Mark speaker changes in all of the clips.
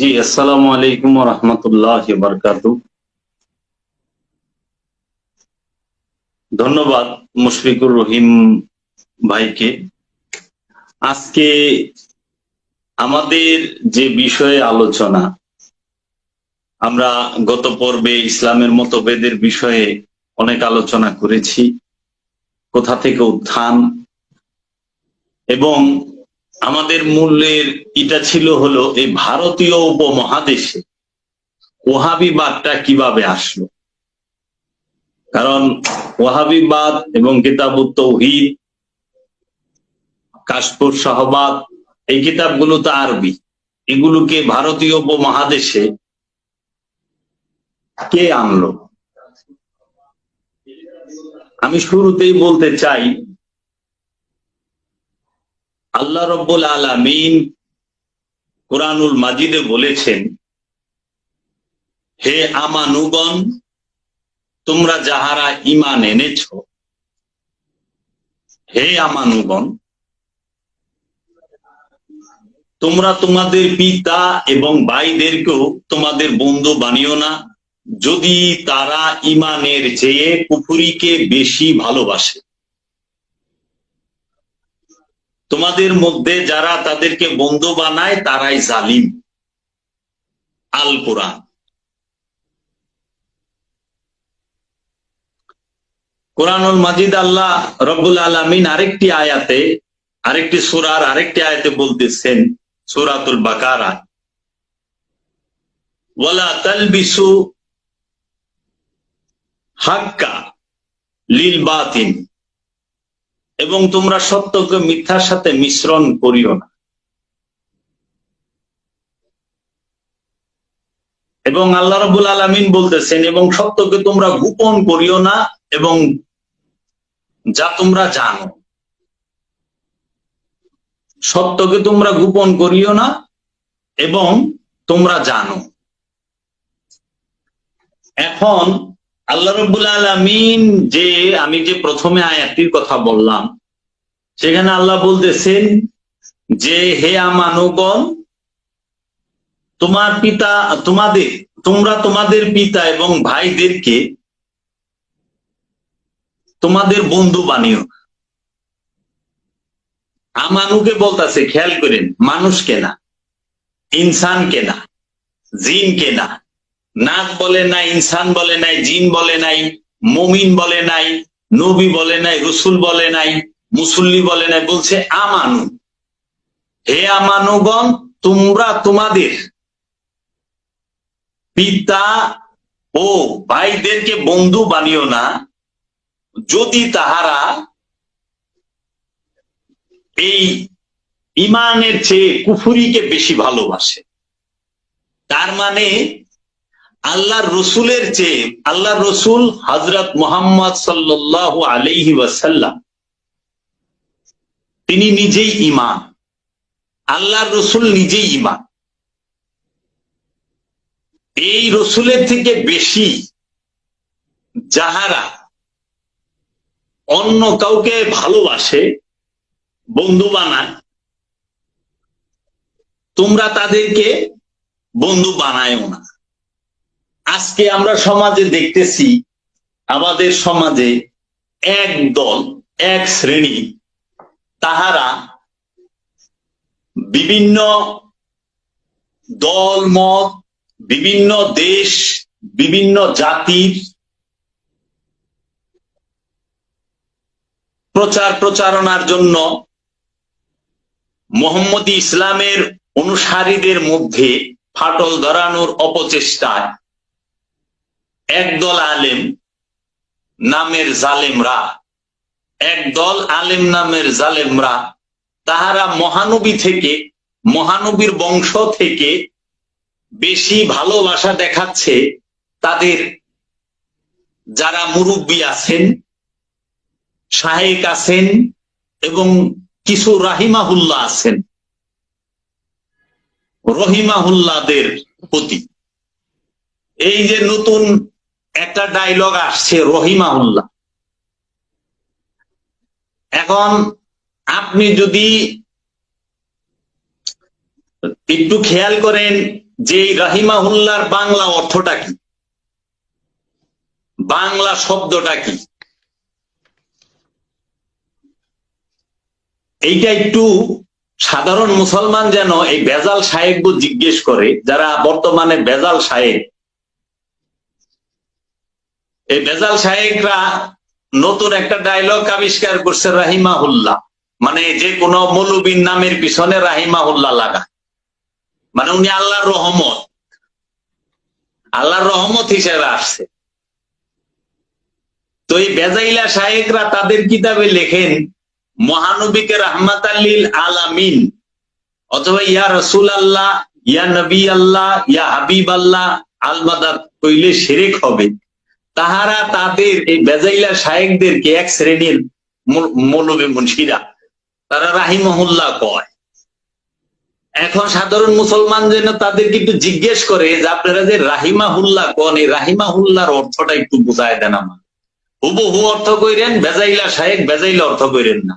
Speaker 1: জি, আসসালামু আলাইকুম ওয়া রাহমাতুল্লাহি ওয়া বারাকাতুহু। ধন্যবাদ মুশফিকুর রহিম ভাইকে। আজকে আমাদের যে বিষয়ে আলোচনা, আমরা গত পর্বে ইসলামের মতভেদের বিষয়ে অনেক আলোচনা করেছি, কোথা থেকে উত্থান, এবং আমাদের মূলের এটা ছিল হলো এই ভারতীয় উপমহাদেশে ওহাবিবাদটা কিভাবে আসলো। কারণ ওয়াহাবিবাদ এবং কিতাবুত তাওহীদ, কাশফুস শাহবাদ, এই কিতাবগুলো তো আরবি, এগুলোকে ভারতীয় উপমহাদেশে কে আনলো? আমি শুরুতেই বলতে চাই, আল্লাহ রব্বুল আলামিন কুরআনুল মাজিদে বলেছেন, হে আমানুগণ, তোমরা যাহারা ঈমান এনেছ, হে আমানুগণ, তোমরা তোমাদের পিতা এবং ভাইদেরকেও তোমাদের বন্ধু বানিও না, যদি তারা ঈমানের চেয়ে কুফরিকে বেশি ভালোবাসে। তোমাদের মধ্যে যারা তাদেরকে বন্ধু বানায় তারাই জালিম। আল কোরআন। কোরআনুল মাজিদ আল্লাহ রব্বুল আলামিন আরেকটি সূরার আরেকটি আয়াতে বলতেছেন, সূরাতুল বাকারা, ওয়ালা তালবিসু হাক্কা লিল বাতিল, এবং তোমরা সত্যকে মিথ্যার সাথে মিশ্রণ করিও না। এবং আল্লাহ রাব্বুল আলামিন বলতেছেন, এবং সত্যকে তোমরা গোপন করিও না, এবং যা তোমরা জানো। সত্যকে তোমরা গোপন করিও না এবং তোমরা জানো। এখন আল্লাহ রাব্বুল আলামিন আমি যে প্রথমে আয়াতটির কথা বললাম, সেখানে আল্লাহ বলতেছেন যে হে আমানুগণ, তোমরা তোমাদের পিতা এবং ভাইদেরকে তোমাদের বন্ধু বানিও। আমানুকে বলতেছে, খেয়াল করেন, মানুষকে না, ইনসানকে না, জিনকে না। নাক বলে নাই, ইনসান বলে নাই, জিন বলে নাই, মুমিন বলে নাই, নবী বলে নাই, রসুল বলে নাই, মুসল্লি বলে নাই, বলছে আমানু। হে আমানুগণ, তোমরা তোমাদের পিতা ও ভাইদেরকে বন্ধু বানিও না, যদি তাহারা এই ইমানের চেয়ে কুফরিকে বেশি ভালোবাসে। তার মানে আল্লাহর রসুলের চেয়ে, আল্লাহর রসুল হযরত মুহাম্মদ সাল্লাল্লাহু আলাইহি ওয়াসাল্লাম, তিনি নিজেই ঈমান, আল্লাহর রসুল নিজেই ঈমান। এই রসুলের থেকে বেশি যাহারা অন্য কাউকে ভালোবাসে, বন্ধু বানায়, তোমরা তাদেরকে বন্ধু বানায়ও না। আজকে আমরা সমাজে দেখতেছি, আমাদের সমাজে এক দল, এক শ্রেণী, তাহারা বিভিন্ন দল মত, বিভিন্ন দেশ, বিভিন্ন জাতির প্রচারণার জন্য মোহাম্মদী ইসলামের অনুসারীদের মধ্যে ফাটল ধরানোর অপচেষ্টায় একদল আলেম নামের জালেমরা, তাহারা মহানবীর বংশ থেকে বেশি ভালোবাসা দেখাচ্ছে তাদের যারা মুরব্বী আছেন, শাহেক আছেন, এবং কিছু রহিমাহুল্লাহদের প্রতি। এই যে নতুন একটা ডায়লগ আসছে, রহিমাহুল্লাহ। এখন আপনি যদি একটু খেয়াল করেন যে রাহিমাহুল্লাহর বাংলা অর্থটা কি, বাংলা শব্দটা কি, এইটা একটু সাধারণ মুসলমান যেন এই বেজাল সাহেব জিজ্ঞেস করে, যারা বর্তমানে বেজাল সাহেব। এই বেজাল সাহেবরা নতুন একটা ডায়লগ আবিষ্কার করছে, রাহিমাহুল্লাহ, মানে যে কোনো মৌলবীর নামের পিছনে রাহিমাহুল্লাহ লাগা, মানে উনি আল্লাহর রহমত, আল্লাহর রহমত হিসেবে আসছে। তো এই বেজাইলা সাহেবরা তাদের কিতাবে লেখেন মহানবীকে রাহমাত লিল আলামিন অথবা ইয়া রাসূল আল্লাহ, ইয়া নবী আল্লাহ, ইয়া হাবিব আল্লাহ আলমাদাত কইলে শিরক হবে। তাহারা তাদের এই বেজাইলা শায়েখদেরকে এক শ্রেণীর মৌলবী মুন্সিরা তারা রাহিমাহুল্লাহ কয়। এখন সাধারণ মুসলমান যেন তাদেরকে একটু জিজ্ঞেস করে যে আপনারা যে রাহিমাহুল্লাহ কন, এই রাহিমাহুল্লাহর অর্থটা একটু বুঝায় দেন আমার। হুবহু অর্থ কইরেন, বেজাইলা শায়েখ বেজাইলা অর্থ কইরেন না।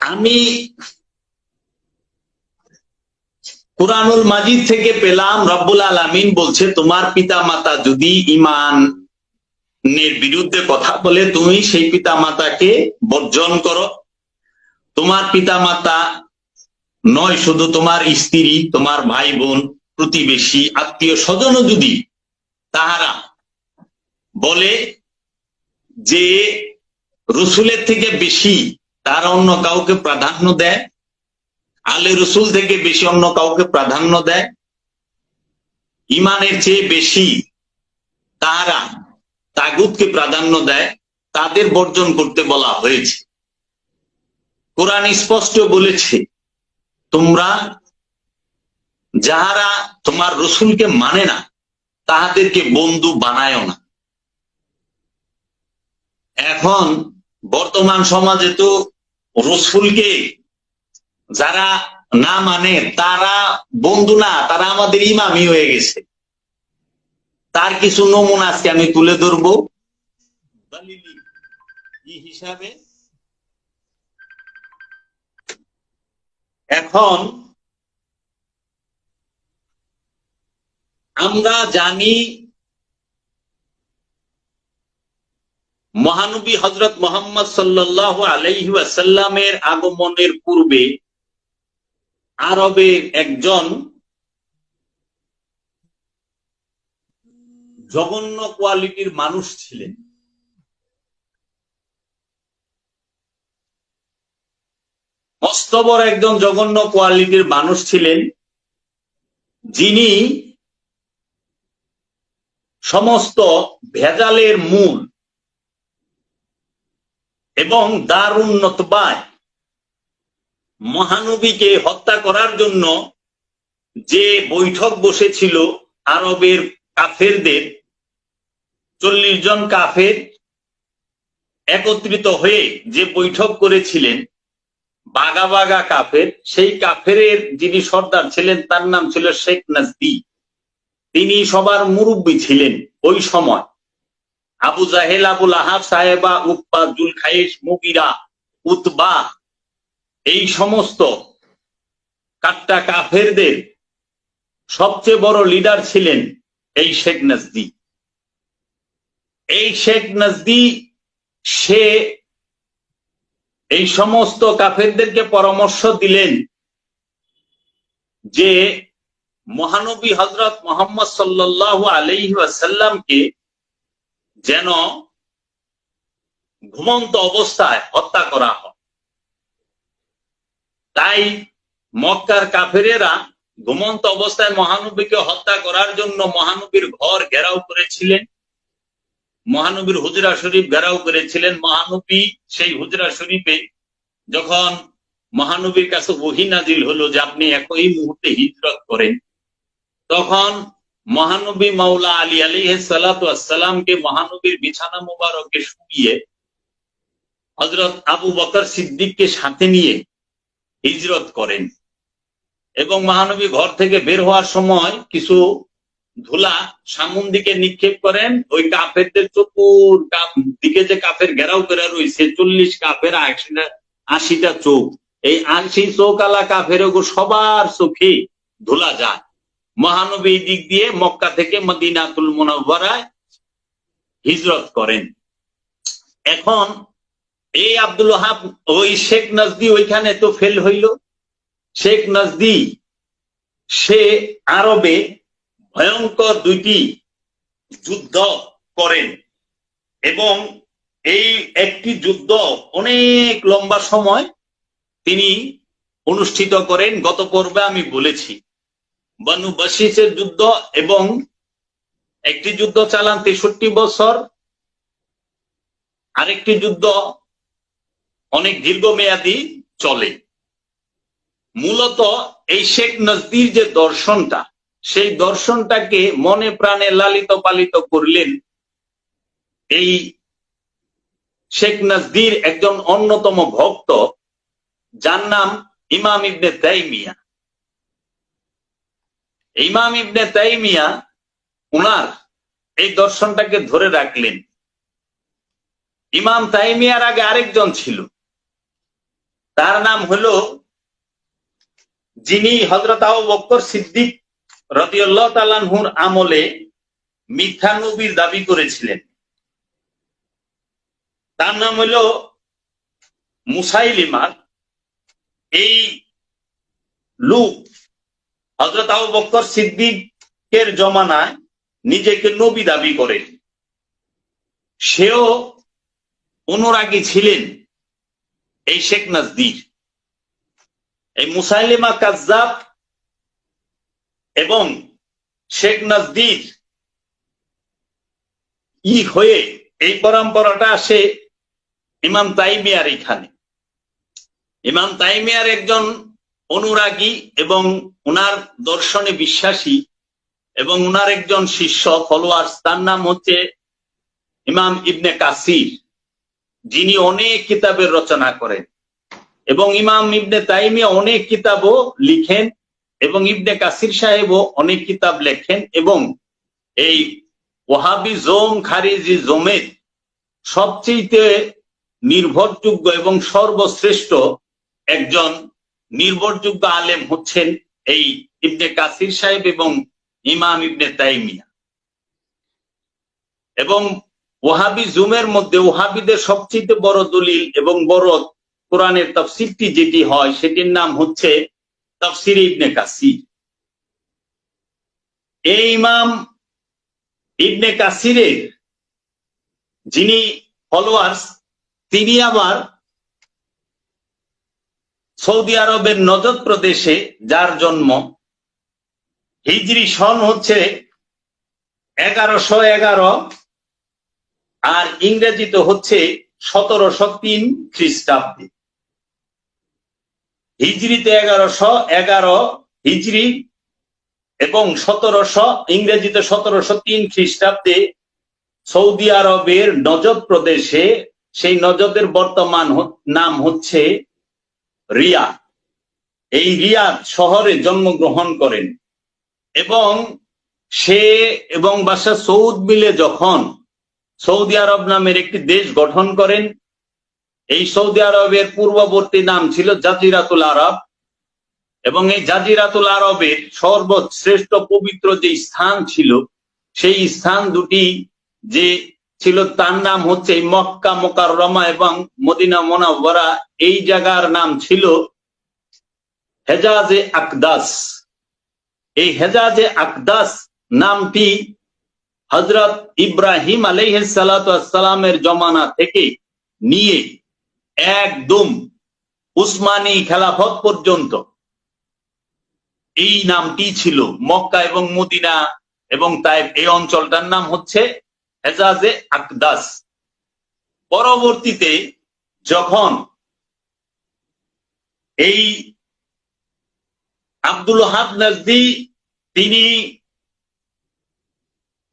Speaker 1: আমি কুরআনুল মাজিদ থেকে পেলাম রব্বুল আলামিন বলছে তোমার পিতা মাতা যদি ঈমানের বিরুদ্ধে কথা বলে তুমি সেই পিতা মাতাকে বর্জন করো। তোমার পিতা মাতা নয়, শুধু তোমার স্ত্রী, তোমার ভাই বোন, প্রতিবেশী, আত্মীয় স্বজনও যদি তাহারা বলে যে রসুলের থেকে বেশি তারা অন্য কাউকে প্রাধান্য দেয়, আলে রসুল থেকে বেশি অন্য কাউকে প্রাধান্য দেয়, ইমানের চেয়ে বেশি তারা তাগুতকে প্রাধান্য দেয়, তাদের বর্জন করতে বলা হয়েছে। কোরআন স্পষ্ট বলেছে তোমরা যাহারা তোমার রসুলকে মানে না তাহাদেরকে বন্ধু বানায়ও না। এখন বর্তমান সমাজে তো রসুলকে যারা না মানে তারা বন্ধু না, তারা আমাদের ইমামই হয়ে গেছে। তার কিছু নমুনা আজকে আমি তুলে ধরবো হিসাবে। এখন আমরা জানি মহানবী হযরত মুহাম্মদ সাল্লাল্লাহু আলাইহি ওয়াসাল্লামের আগমনের পূর্বে আরবের একজন জঘন্য কোয়ালিটির মানুষ ছিলেন। মস্ত বড় একজন জঘন্য কোয়ালিটির মানুষ ছিলেন, যিনি সমস্ত ভেজালের মূল এবং দারুন নতবায় মহানবীকে হত্যা করার জন্য যে বৈঠক বসেছিল আরবের কাফেরদের, 40 জন কাফের একত্রিত হয়ে যে বৈঠক করেছিলেন, বাগা বাগা কাফের, সেই কাফেরের যিনি সর্দার ছিলেন তার নাম ছিল শেখ নাজদি। তিনি সবার মুরব্বী ছিলেন ওই সময়। আবু জাহেল, আবুল আহাব, সাহেবা, উকবা, জুলখাইস, মুগিরা, উতবা, এই সমস্ত কাট্টা কাফেরদের সবচেয়ে বড় লিডার ছিলেন এই শেখ নাজদি। এই শেখ নাজদি সে এই সমস্ত কাফেরদেরকে পরামর্শ দিলেন যে মহানবী হযরত মুহাম্মদ সাল্লাল্লাহু আলাইহি ওয়াসাল্লামকে যেন ঘুমন্ত অবস্থায় হত্যা করা হয়। তাই মক্কার কাফেরেরা ঘুমন্ত অবস্থায় মহানবীকে হত্যা করার জন্য মহানবীর ঘর ঘেরাও করেছিলেন, মহানবীর হুজরা শরীফ ঘেরাও করেছিলেন। মহানবী সেই হুজরা শরীফে যখন মহানবীর কাছে ওহী নাজিল হলো যে আপনি একই মুহূর্তে হিজরত করেন, তখন মহানবী মাওলা আলী আলাইহিস সালাতু ওয়াস সালামকে মহানবীর বিছানা মোবারকে শুইয়ে হযরত আবু বকর সিদ্দিককে সাথে নিয়ে হিজরত করেন এবং মহানবী ঘর থেকে বের হওয়ার সময় কিছু ধুলা সামুন দিকে নিক্ষেপ করেন। ওই কাফেরদের চতুর দিকে যে কাফের ঘেরাও করে রয়েছে, 40 কাফের 80টা চোখ, এই আংশি চৌকালা কাফেরগো সবার চোখে ধুলা যায়। মহানবী এই দিক দিয়ে মক্কা থেকে মদিনাতুল মুনাওয়ারায় হিজরত করেন। এখন এই আব্দুল ওয়াহাব ওই শেখ নজদি ওইখানে তো ফেল হইল। শেখ নজদি সে আরবে ভয়ঙ্কর দুইটি যুদ্ধ করেন এবং এই একটি যুদ্ধ অনেক লম্বা সময় তিনি অনুষ্ঠিত করেন। গত পর্বে আমি বলেছি বানু বশিসের যুদ্ধ, এবং একটি যুদ্ধ চালান 63 বছর, আরেকটি যুদ্ধ অনেক দীর্ঘমেয়াদী চলে। মূলত এই শেখ নজদির যে দর্শনটা, সেই দর্শনটাকে মনে প্রাণে লালিত পালিত করলেন এই শেখ নজদির একজন অন্যতম ভক্ত, যার নাম ইমাম ইবনে তাইমিয়া। ইমাম ইবনে তাইমিয়া উনার এই দর্শনটাকে ধরে রাখলেন। ইমাম তাইমিয়ার আগে আরেকজন ছিল, তার নাম হলো, যিনি হযরত আবু বকর সিদ্দিক রাদিয়াল্লাহু তাআলা আনহুর আমলে মিথ্যা নবীর দাবি করেছিলেন। তার নাম হলো মুসাইলিমা। এই লোক হযরত আবু বকর সিদ্দিকের জমানায় নিজেকে নবী দাবি করেন। সেও অনুরাগী ছিলেন এই শেখ নজদির। এই মুসাইলিমা কাজ্জাব এবং শেখ নজদির হয়ে এই পরম্পরাটা আসে ইমাম তাইমিয়ার এখানে। ইমাম তাইমিয়ার একজন অনুরাগী এবং উনার দর্শনে বিশ্বাসী এবং উনার একজন শিষ্য ফলোয়ার্স, তার নাম হচ্ছে ইমাম ইবনে কাসির, যিনি অনেক কিতাবের রচনা করেন। এবং ইমাম ইবনে তাইমিয়া অনেক কিতাবও লিখেন এবং ইবনে কাসির সাহেবও অনেক কিতাব লেখেন। এবং এই ওয়াহাবি জোম খারিজি জোমের সবচেয়ে নির্ভরযোগ্য এবং সর্বশ্রেষ্ঠ একজন নির্ভরযোগ্য আলেম হচ্ছেন এই ইবনে কাসির সাহেব এবং ইমাম ইবনে তাইমিয়া। এবং ওয়াহাবি জুমের মধ্যে ওয়াহাবিদের সবচেয়ে বড় দলিল এবং বড় কোরআনের তাফসীরটি যেটি হয়, সেটির নাম হচ্ছে তাফসীর ইবনে কাসির। এই ইমাম ইবনে কাসিরের যিনি ফলোয়ার্স, তিনি আবার সৌদি আরবের নজদ প্রদেশে, যার জন্ম, হিজরি সন হচ্ছে 1111 আর ইংরেজিতে হচ্ছে 1703 খ্রিস্টাব্দে। হিজরিতে 1111 হিজরি এবং 1700 ইংরেজিতে 1703 খ্রিস্টাব্দে সৌদি আরবের নজদ প্রদেশে, সেই নজদের বর্তমান নাম হচ্ছে রিয়াদ, এই রিয়াদ শহরে জন্মগ্রহণ করেন। এবং সে এবং বাদশাহ সৌদ মিলে যখন সৌদি আরব নামের একটি দেশ গঠন করেন, এই সৌদি আরবের পূর্ববর্তী নাম ছিল জাজিরাতুল আরব। এবং এই জাজিরাতুল আরবের সর্বশ্রেষ্ঠ পবিত্র যে স্থান ছিল, সেই স্থান দুটি যে ছিল, তার নাম হচ্ছে মক্কা মুকাররমা এবং মদিনা মুনাওয়ারা। এই জায়গার নাম ছিল হেজাজে আকদাস। এই হেজাজে আকদাস নামটি হযরত ইব্রাহিম আলাইহিস সালাতু ওয়াস সালামের জমানা থেকে নিয়ে একদম উসমানী খেলাফত পর্যন্ত এই নামটি ছিল। মক্কা এবং মদিনা এবং তাইফ, এই অঞ্চলটার নাম হচ্ছে হেজাজে আকদাস। পরবর্তীতে যখন এই আব্দুল ওয়াহাব নজদি তিনি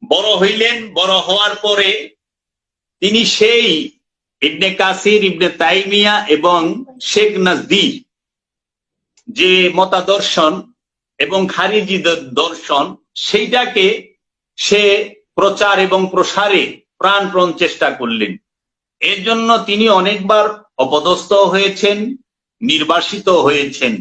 Speaker 1: বড় হইলেন, বড় হওয়ার পরে তিনি সেই ইবনে কাসির, ইবনে তাইমিয়া এবং শেখ নজদি যে মতাদর্শন এবং খারিজি দর্শন, সেইটাকে সে প্রচার এবং প্রসারে প্রাণপণ চেষ্টা করলেন। এর জন্য তিনি অনেকবার অপদস্থ হয়েছেন, নির্বাসিত হয়েছেন